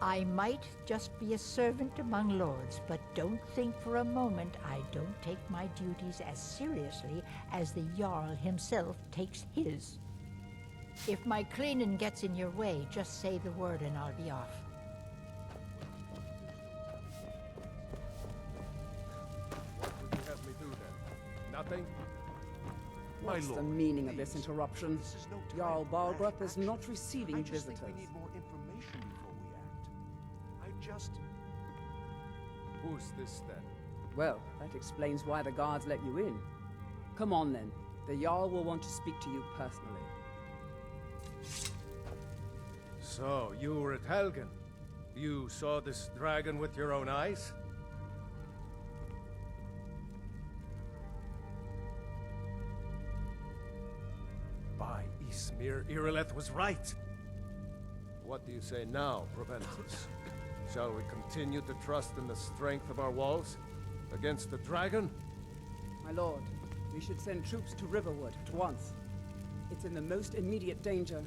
I might just be a servant among lords, but don't think for a moment I don't take my duties as seriously as the Jarl himself takes his. If my cleaning gets in your way, just say the word and I'll be off. What would you have me do then? Nothing? What's the meaning of this interruption? Jarl Balgrup is not receiving visitors. I think we need more information before we act. I just... Who's this then? Well, that explains why the guards let you in. Come on then. The Jarl will want to speak to you personally. So, you were at Helgen. You saw this dragon with your own eyes? By Ysmir, Irileth was right. What do you say now, Proventus? Shall we continue to trust in the strength of our walls against the dragon? My lord, we should send troops to Riverwood at once. It's in the most immediate danger.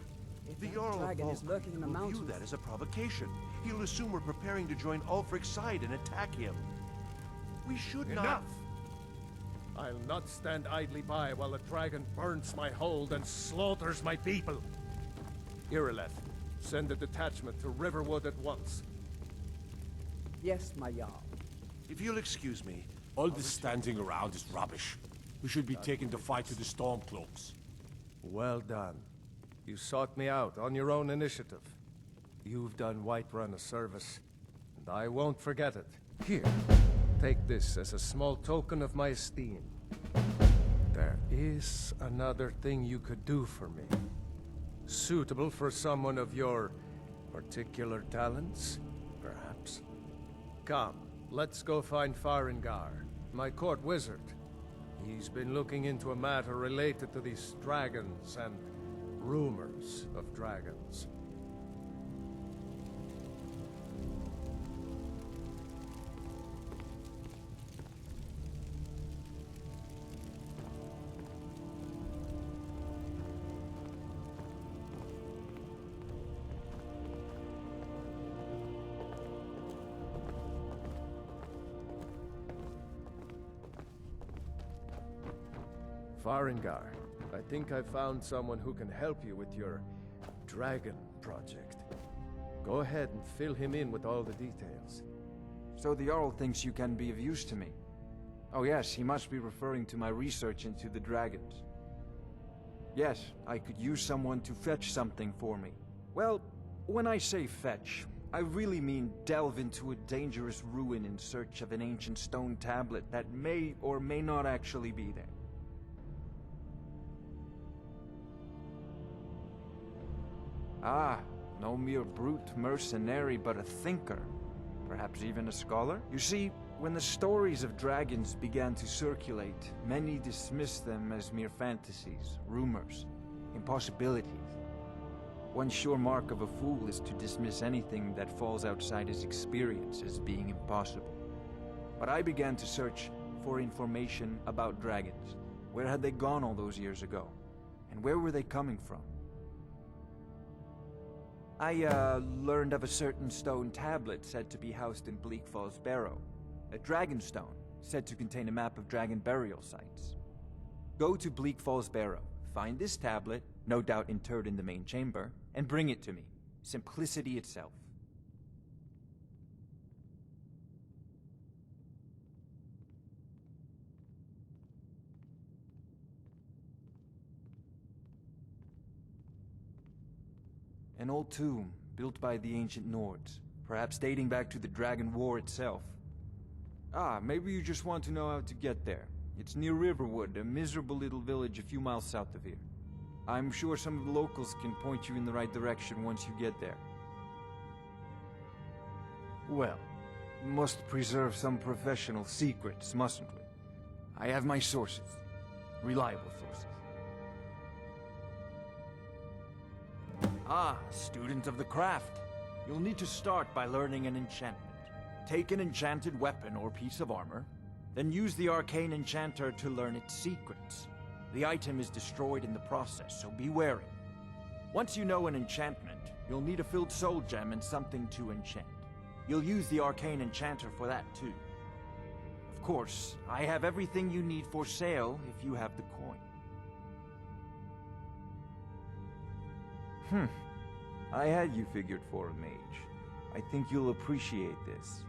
If The that Jarl of dragon is Balgrup lurking in the will mountains... view that as a provocation. He'll assume we're preparing to join Ulfric's side and attack him. We should not... Enough! I'll not stand idly by while the dragon burns my hold and slaughters my people. Irileth, send a detachment to Riverwood at once. Yes, my Jarl. If you'll excuse me... All this standing around is rubbish. We should be taking the fight to the Stormcloaks. Well done. You sought me out on your own initiative. You've done Whiterun a service, and I won't forget it. Here, take this as a small token of my esteem. There is another thing you could do for me. Suitable for someone of your particular talents, perhaps. Come, let's go find Farengar, my court wizard. He's been looking into a matter related to these dragons and rumors of dragons. Farengar, I think I found someone who can help you with your dragon project. Go ahead and fill him in with all the details. So the Jarl thinks you can be of use to me. Oh yes, he must be referring to my research into the dragons. Yes, I could use someone to fetch something for me. Well, when I say fetch, I really mean delve into a dangerous ruin in search of an ancient stone tablet that may or may not actually be there. Ah, no mere brute mercenary, but a thinker. Perhaps even a scholar? You see, when the stories of dragons began to circulate, many dismissed them as mere fantasies, rumors, impossibilities. One sure mark of a fool is to dismiss anything that falls outside his experience as being impossible. But I began to search for information about dragons. Where had they gone all those years ago? And where were they coming from? I learned of a certain stone tablet said to be housed in Bleak Falls Barrow. A dragon stone, said to contain a map of dragon burial sites. Go to Bleak Falls Barrow, find this tablet, no doubt interred in the main chamber, and bring it to me. Simplicity itself. An old tomb, built by the ancient Nords, perhaps dating back to the Dragon War itself. Ah, maybe you just want to know how to get there. It's near Riverwood, a miserable little village a few miles south of here. I'm sure some of the locals can point you in the right direction once you get there. Well, we must preserve some professional secrets, mustn't we? I have my sources. Reliable sources. Ah, student of the craft. You'll need to start by learning an enchantment. Take an enchanted weapon or piece of armor, then use the arcane enchanter to learn its secrets. The item is destroyed in the process, so be wary. Once you know an enchantment, You'll need a filled soul gem and something to enchant. You'll use the arcane enchanter for that too. Of course, I have everything you need for sale if you have the coin. I had you figured for a mage. I think you'll appreciate this.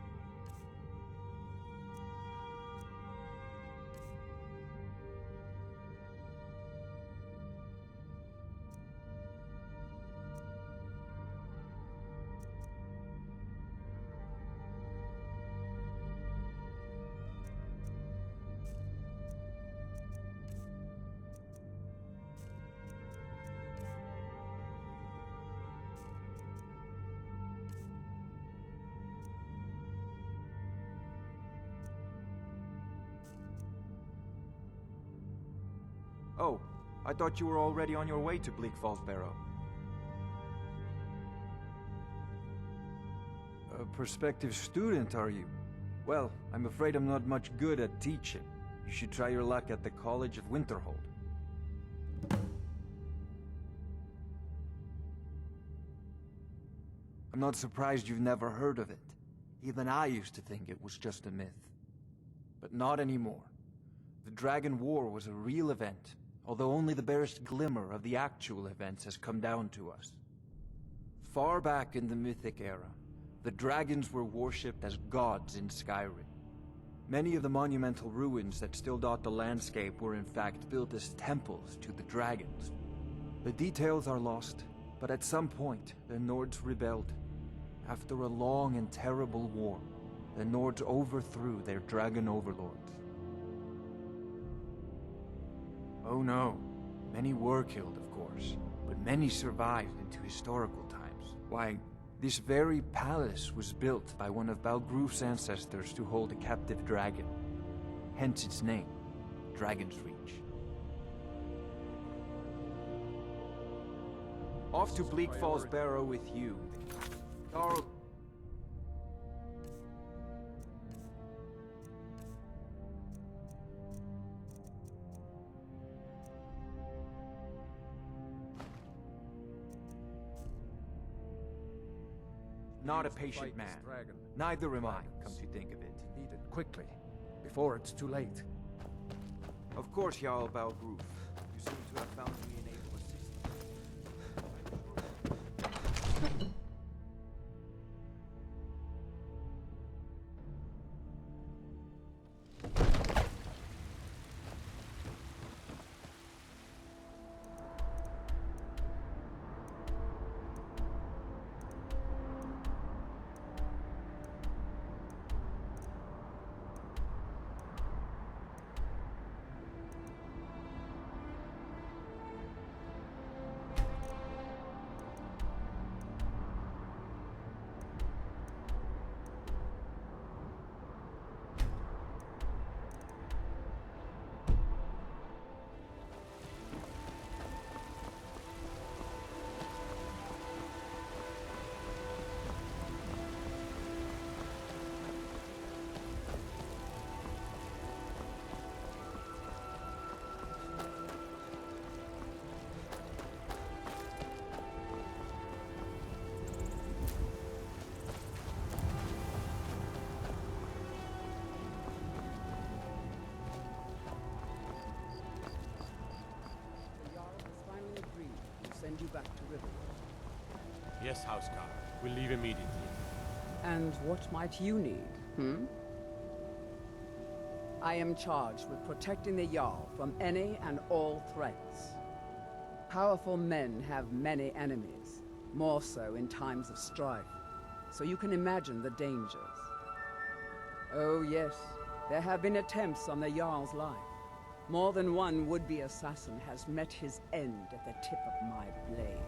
Oh, I thought you were already on your way to Bleak Falls Barrow. A prospective student, are you? Well, I'm afraid I'm not much good at teaching. You should try your luck at the College of Winterhold. I'm not surprised you've never heard of it. Even I used to think it was just a myth. But not anymore. The Dragon War was a real event, although only the barest glimmer of the actual events has come down to us. Far back in the Mythic era, the dragons were worshipped as gods in Skyrim. Many of the monumental ruins that still dot the landscape were in fact built as temples to the dragons. The details are lost, but at some point, the Nords rebelled. After a long and terrible war, the Nords overthrew their dragon overlords. Oh no, many were killed, of course, but many survived into historical times. Why, this very palace was built by one of Balgruf's ancestors to hold a captive dragon. Hence its name, Dragon's Reach. Off to Bleak Falls Barrow with you. Carl. Not a patient man. Neither am I, come to think of it. Need it quickly, before it's too late. Of course, Jarl Balgruf. You seem to have found me an able assistant. Send you back to Riverwood. Yes, Housecarl. We'll leave immediately. And what might you need, I am charged with protecting the Jarl from any and all threats. Powerful men have many enemies, more so in times of strife, so you can imagine the dangers. Oh yes, there have been attempts on the Jarl's life. More than one would-be assassin has met his end at the tip of my blade.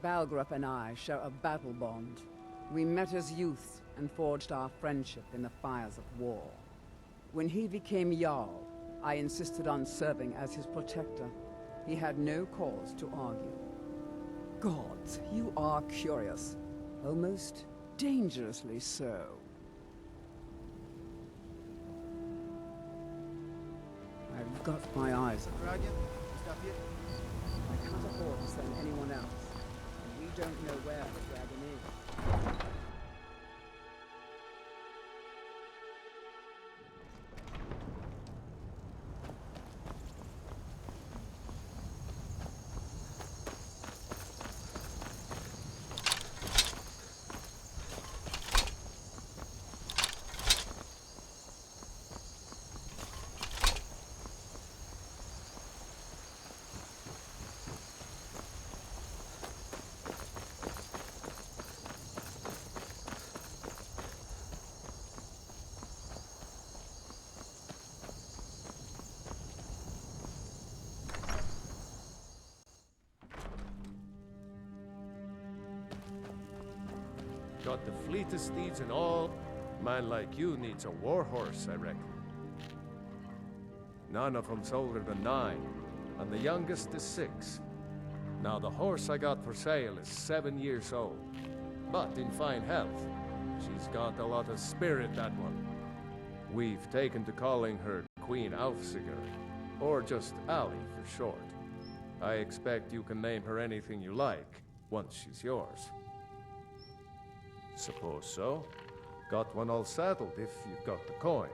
Balgruf and I share a battle bond. We met as youths and forged our friendship in the fires of war. When he became Jarl, I insisted on serving as his protector. He had no cause to argue. Gods, you are curious. Almost dangerously so. I've got my eyes on Dragon, stuff yet? I cut a horse than anyone else, and we don't know where the dragon is. Got the fleetest steeds in all. Man like you needs a war horse, I reckon. None of them's older than 9, and the youngest is 6. Now the horse I got for sale is 7 years old, but in fine health. She's got a lot of spirit, that one. We've taken to calling her Queen Aufsiger, or just Ali for short. I expect you can name her anything you like, once she's yours. Suppose so. Got one all saddled if you've got the coin.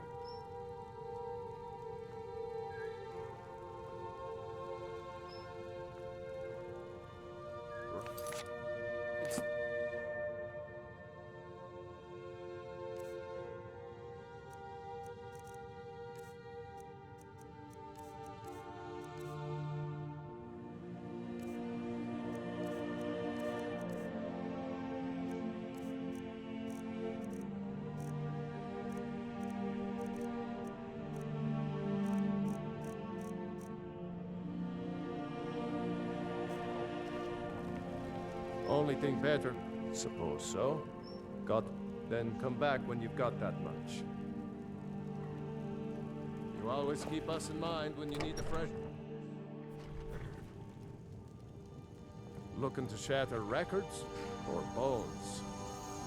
Only thing better? Suppose so. Then come back when you've got that much. You always keep us in mind when you need a fresh... Looking to shatter records or bones?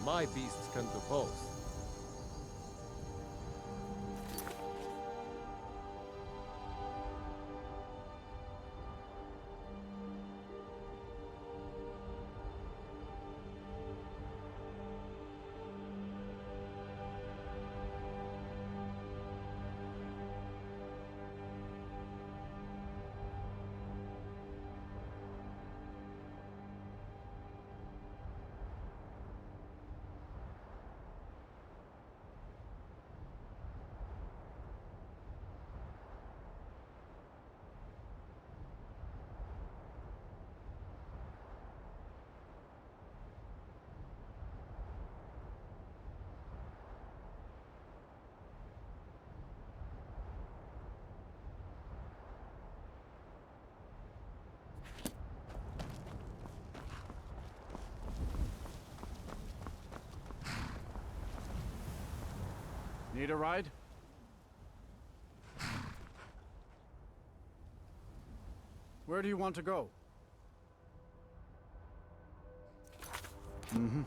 My beasts can do both. Need a ride? Where do you want to go? Mm-hmm.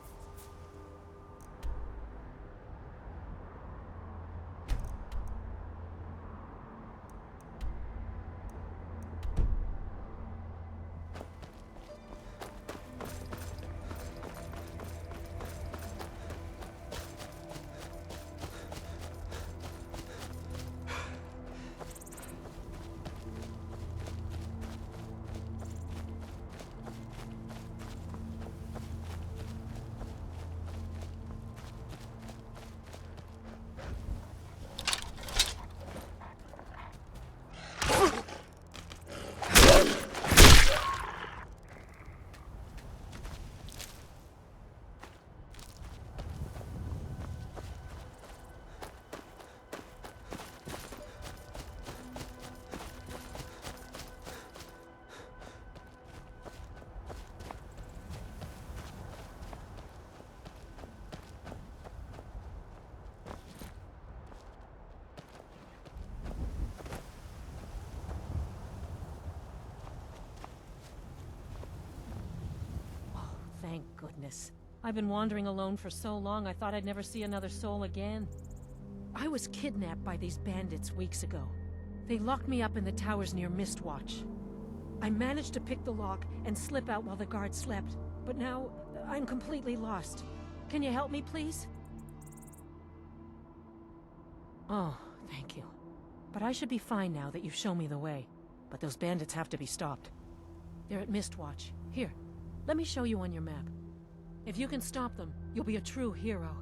Thank goodness. I've been wandering alone for so long I thought I'd never see another soul again. I was kidnapped by these bandits weeks ago. They locked me up in the towers near Mistwatch. I managed to pick the lock and slip out while the guard slept, but now I'm completely lost. Can you help me, please? Oh, thank you. But I should be fine now that you've shown me the way. But those bandits have to be stopped. They're at Mistwatch. Here, let me show you on your map. If you can stop them, you'll be a true hero.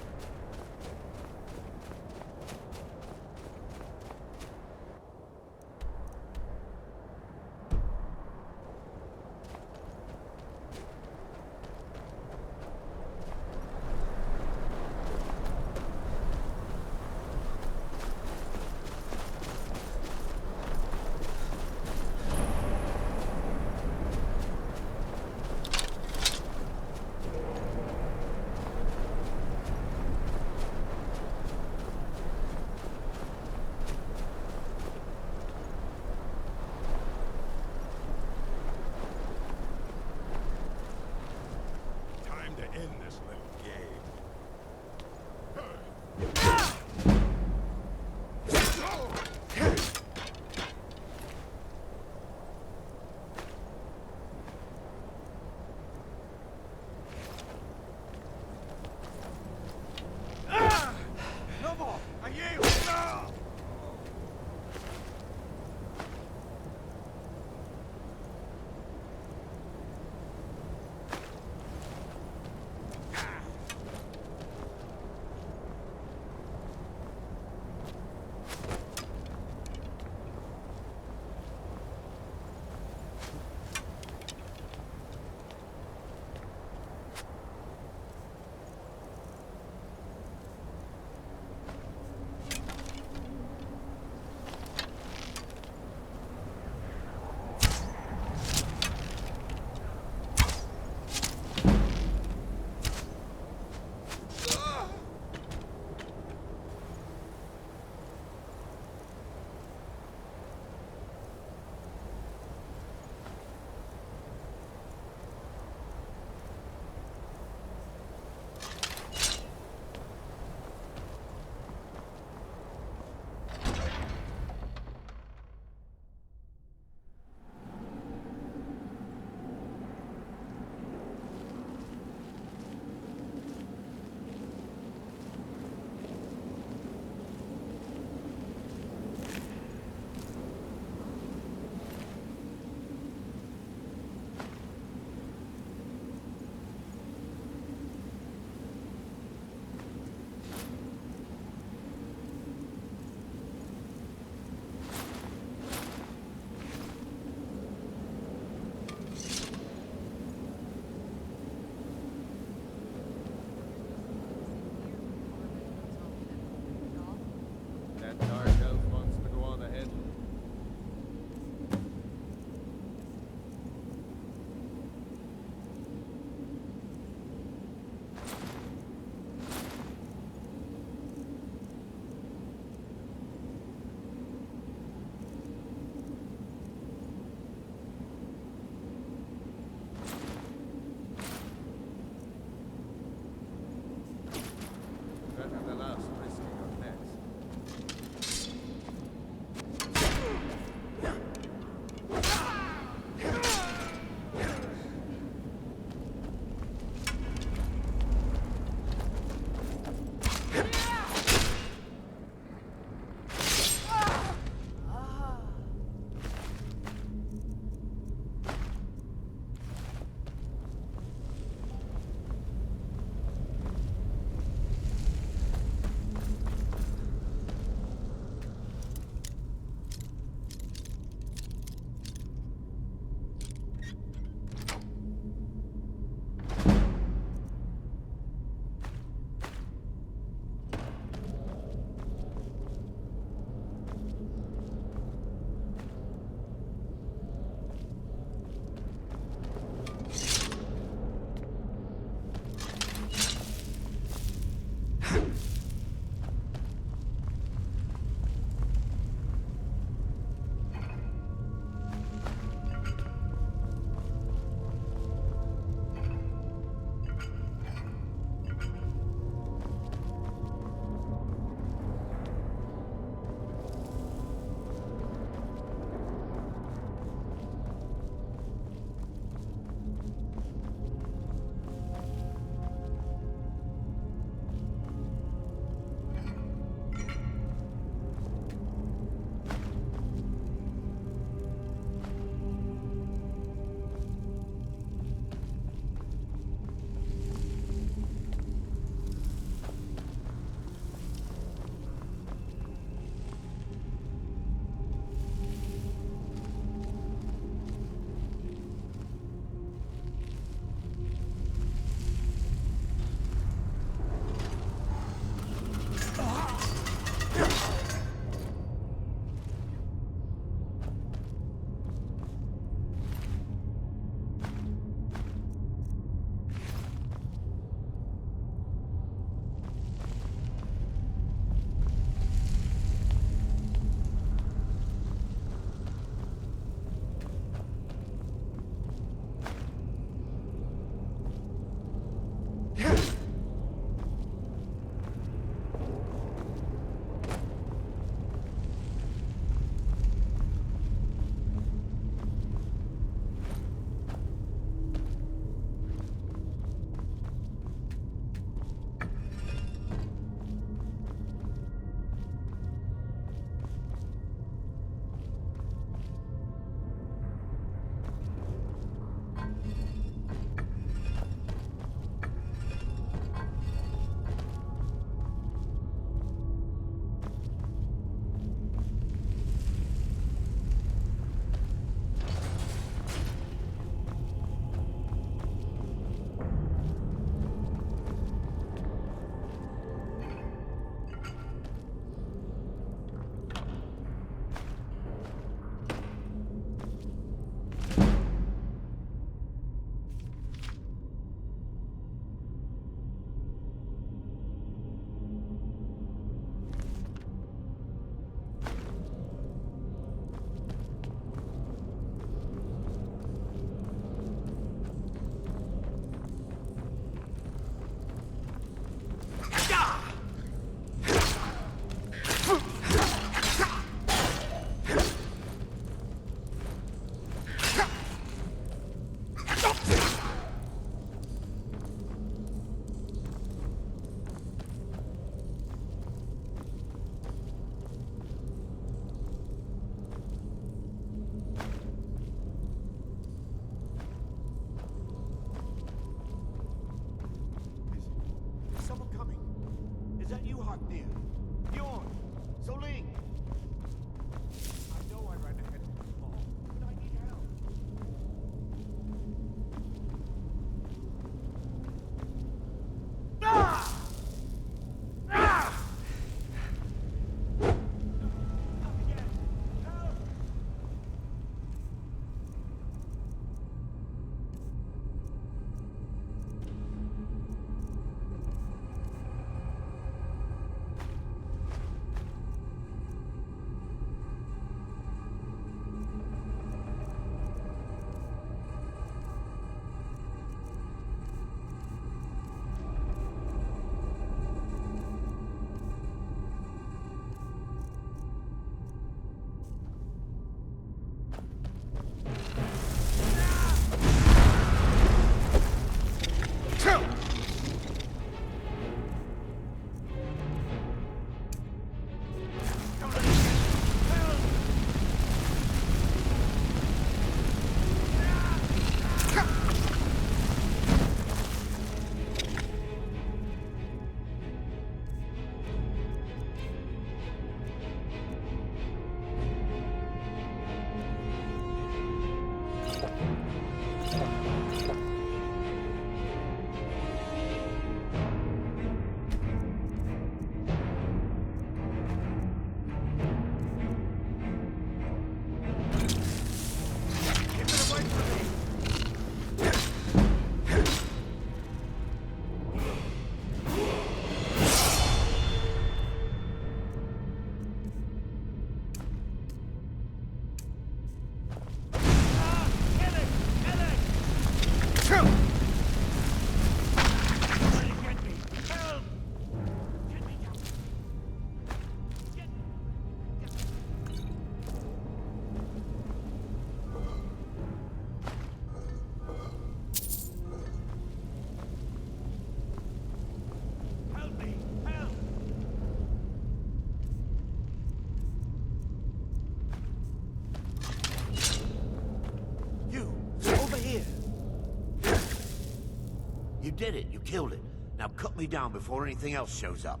You did it. You killed it. Now cut me down before anything else shows up.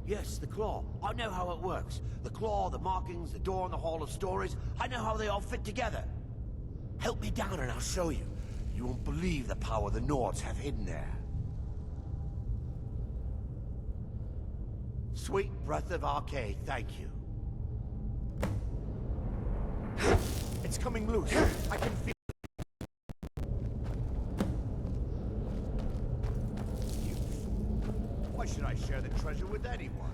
Yes, the claw. I know how it works. The claw, the markings, the door in the Hall of Stories. I know how they all fit together. Help me down and I'll show you. You won't believe the power the Nords have hidden there. Sweet breath of Arcade, thank you. It's coming loose. I can feel Why should I share the treasure with anyone?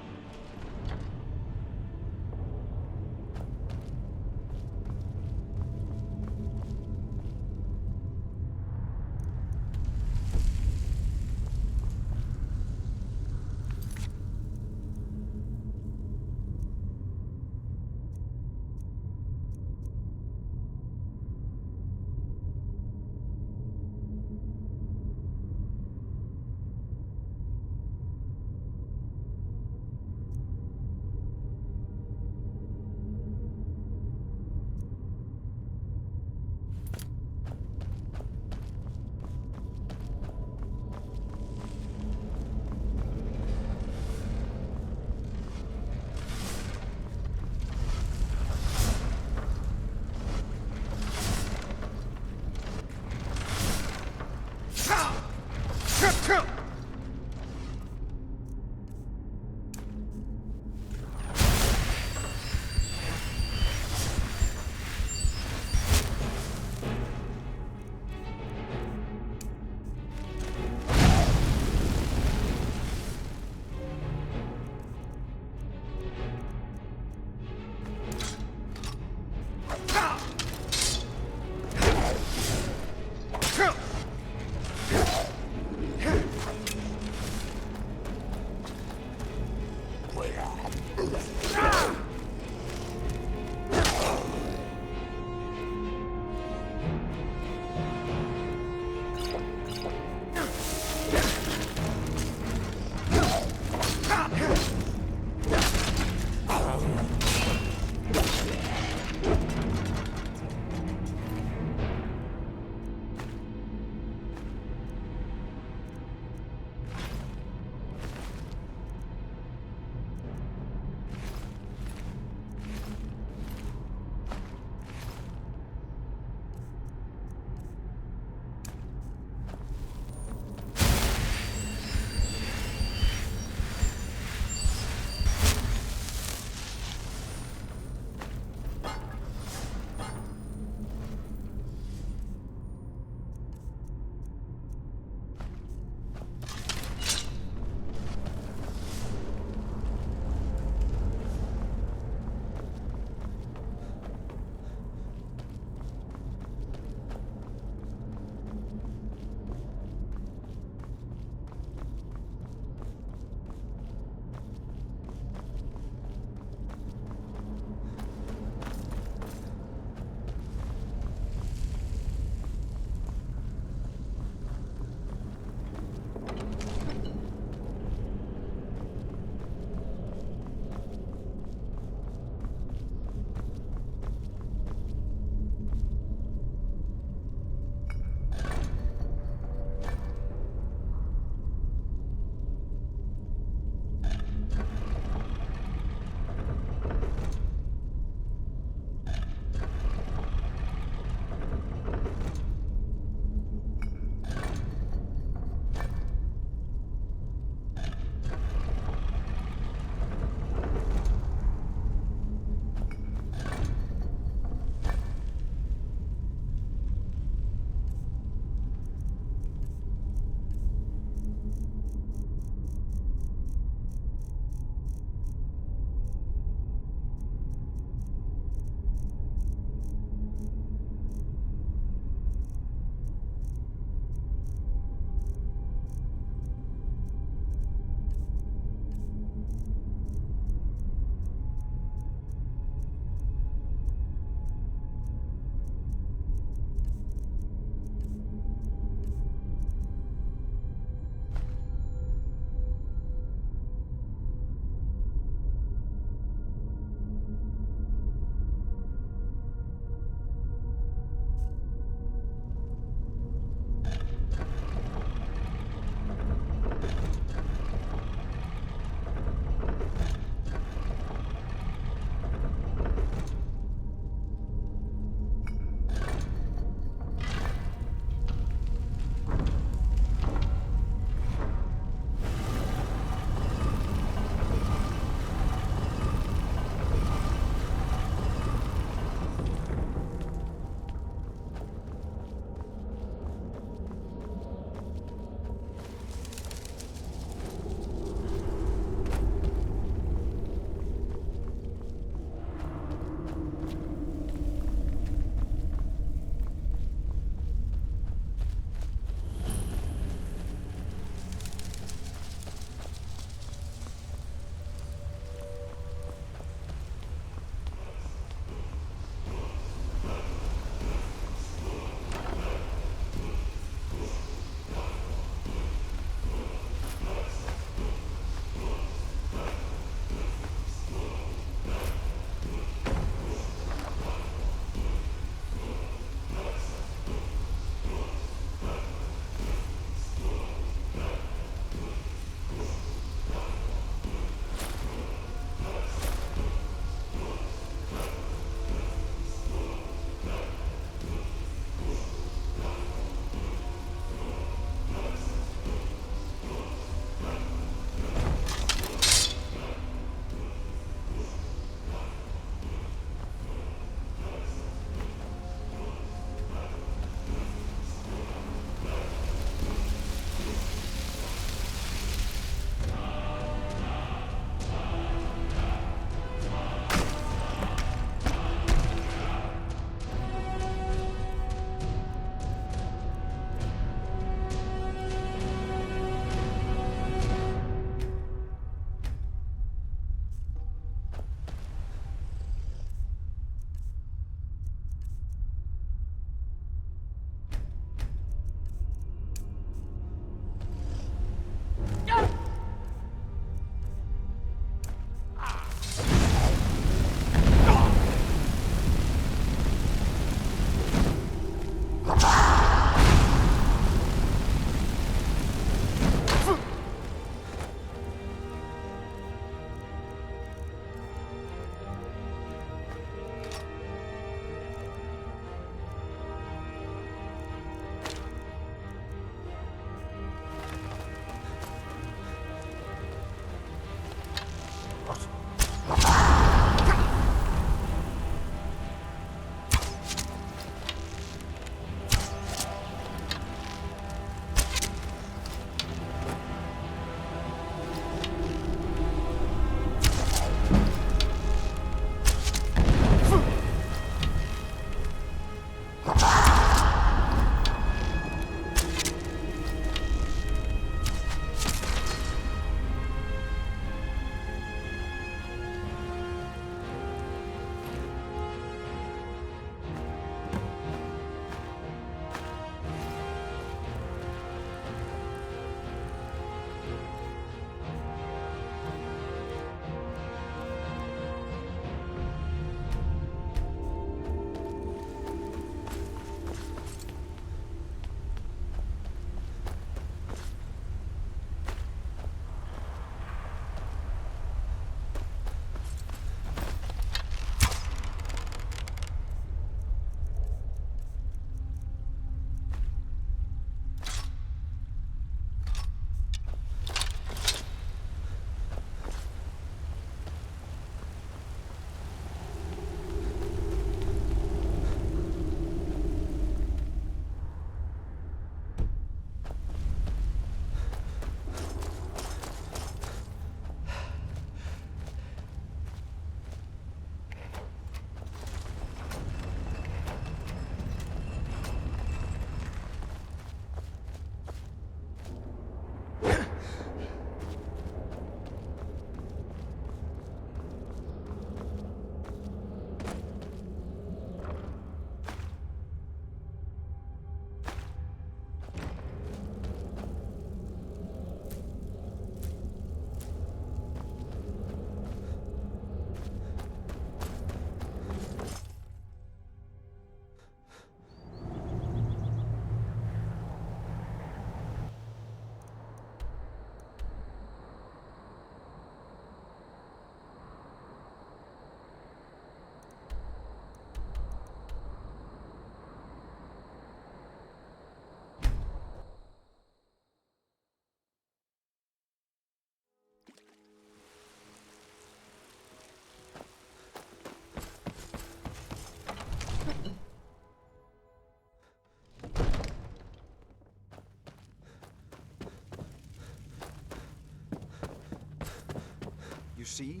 see?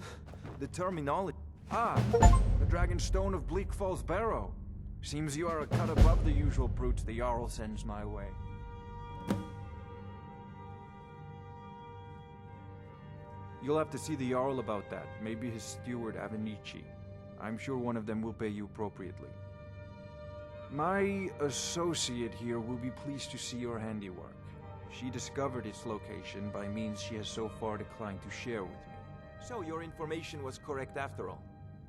The terminology. Ah, the Dragon Stone of Bleak Falls Barrow. Seems you are a cut above the usual brutes the Jarl sends my way. You'll have to see the Jarl about that. Maybe his steward, Avenici. I'm sure one of them will pay you appropriately. My associate here will be pleased to see your handiwork. She discovered its location by means she has so far declined to share with me. So your information was correct after all.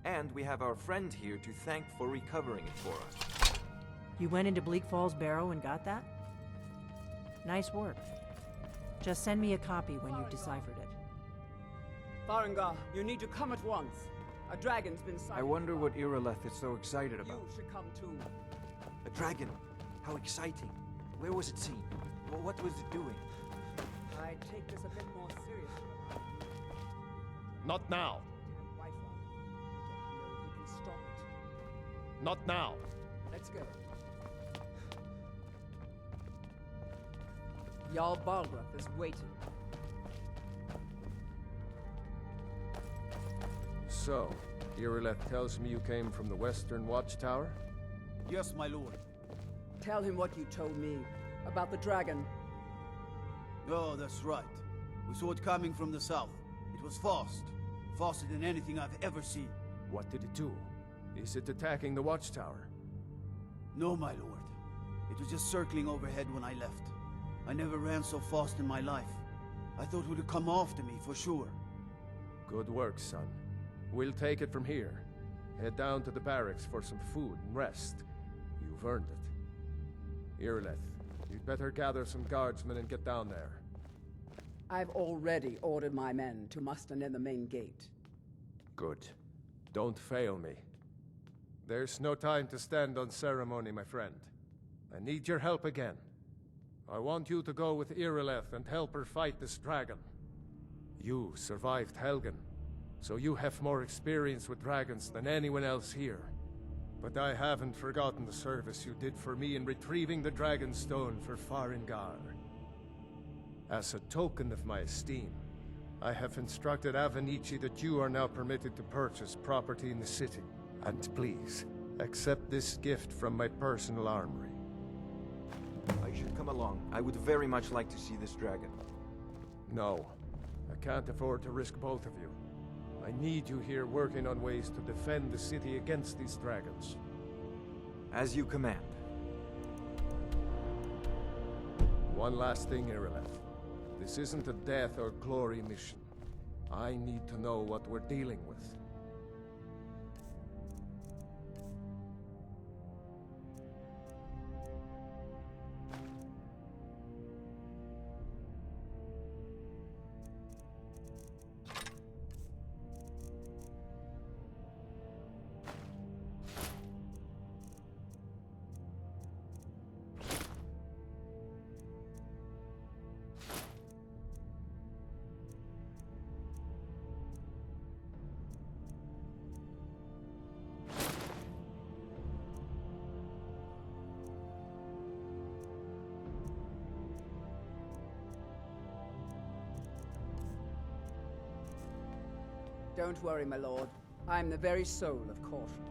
And we have our friend here to thank for recovering it for us. You went into Bleak Falls Barrow and got that? Nice work. Just send me a copy when you've deciphered it. Farengar, you need to come at once. A dragon's been sighted. I wonder what Irileth is so excited about. You should come too. A dragon? How exciting. Where was it seen? What was it doing? I take this a bit more seriously. Not now. White one. Don't know if we can stop it. Not now. Let's go. Jarl Balgruuf is waiting. So, Irileth tells me you came from the Western Watchtower? Yes, my lord. Tell him what you told me about the dragon. Oh, that's right. We saw it coming from the south. It was fast. Faster than anything I've ever seen. What did it do? Is it attacking the Watchtower? No, my lord. It was just circling overhead when I left. I never ran so fast in my life. I thought it would come after me, for sure. Good work, son. We'll take it from here. Head down to the barracks for some food and rest. You've earned it. Irileth, you'd better gather some guardsmen and get down there. I've already ordered my men to muster near the main gate. Good. Don't fail me. There's no time to stand on ceremony, my friend. I need your help again. I want you to go with Irileth and help her fight this dragon. You survived Helgen, so you have more experience with dragons than anyone else here. But I haven't forgotten the service you did for me in retrieving the Dragon Stone for Farengar. As a token of my esteem, I have instructed Avenici that you are now permitted to purchase property in the city. And please, accept this gift from my personal armory. I should come along. I would very much like to see this dragon. No, I can't afford to risk both of you. I need you here working on ways to defend the city against these dragons. As you command. One last thing, Irileth. This isn't a death or glory mission. I need to know what we're dealing with. Don't worry, my lord. I'm the very soul of caution.